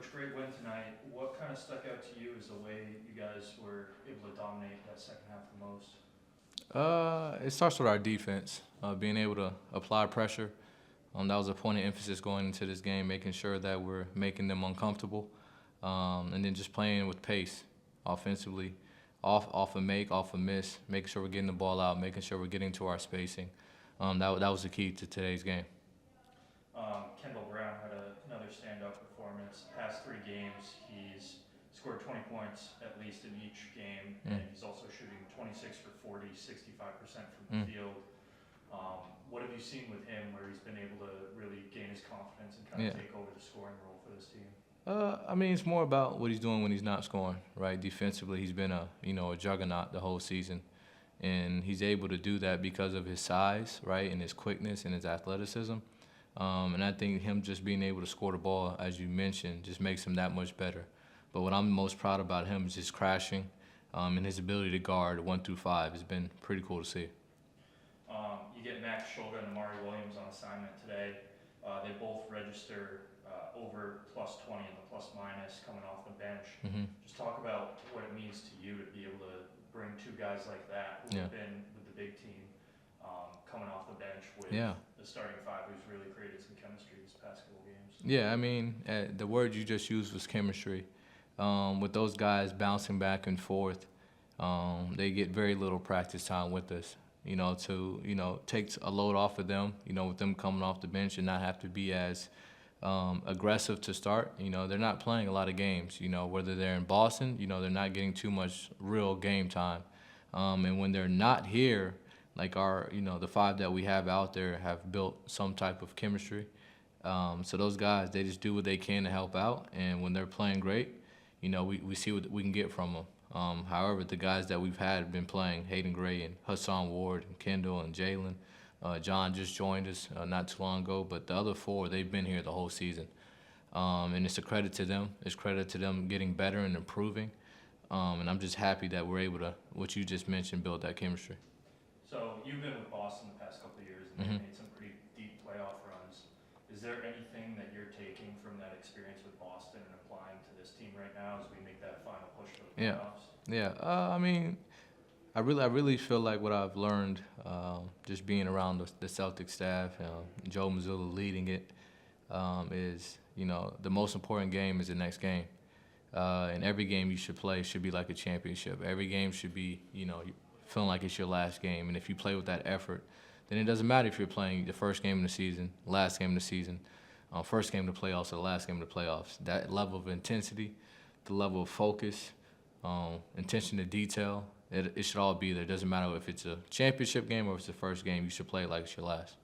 Coach, great win tonight. What kind of stuck out to you as the way you guys were able to dominate that second half the most? It starts with our defense, being able to apply pressure. That was a point of emphasis going into this game, making sure that we're making them uncomfortable, and then just playing with pace offensively, off a make, off a miss, making sure we're getting the ball out, making sure we're getting to our spacing. That was the key to today's game. Kendall Brown had another standout performance. Past 3 games, he's scored 20 points at least in each game, and he's also shooting 26 for 40, 65% from the field. What have you seen with him where he's been able to really gain his confidence and kind of take over the scoring role for this team? I mean, it's more about what he's doing when he's not scoring, right? Defensively, he's been a juggernaut the whole season, and he's able to do that because of his size, right, and his quickness and his athleticism. And I think him just being able to score the ball, as you mentioned, just makes him that much better. But what I'm most proud about him is just crashing, and his ability to guard 1 through 5 has been pretty cool to see. You get Max Shulga and Amari Williams on assignment today. They both register over plus 20 and the plus minus coming off the bench. Just talk about what it means to you to be able to bring 2 guys like that who have been with the big team coming off the bench with the starting 5 who's really created some chemistry this past couple games. Yeah, I mean, the word you just used was chemistry. With those guys bouncing back and forth, they get very little practice time with us. Takes a load off of them, with them coming off the bench and not have to be as aggressive to start. They're not playing a lot of games, whether they're in Boston, they're not getting too much real game time. And when they're not here, like the 5 that we have out there have built some type of chemistry. So those guys, they just do what they can to help out. And when they're playing great, we see what we can get from them. However, the guys that we've had have been playing, Hayden Gray and Hassan Ward and Kendall and Jalen. John just joined us not too long ago, but the other 4, they've been here the whole season. And it's a credit to them. It's credit to them getting better and improving. And I'm just happy that we're able to, what you just mentioned, build that chemistry. So you've been with Boston the past couple of years and they've made some pretty deep playoff runs. Is there anything that you're taking from that experience with Boston and applying to this team right now as we make that final push for the playoffs? I mean, I really feel like what I've learned just being around the Celtics staff, Joe Mazzulla leading it, is, the most important game is the next game. And every game you should play should be like a championship. Every game should be, feeling like it's your last game. And if you play with that effort, then it doesn't matter if you're playing the first game of the season, last game of the season, first game of the playoffs, or the last game of the playoffs. That level of intensity, the level of focus, attention to detail, it should all be there. It doesn't matter if it's a championship game or if it's the first game. You should play like it's your last.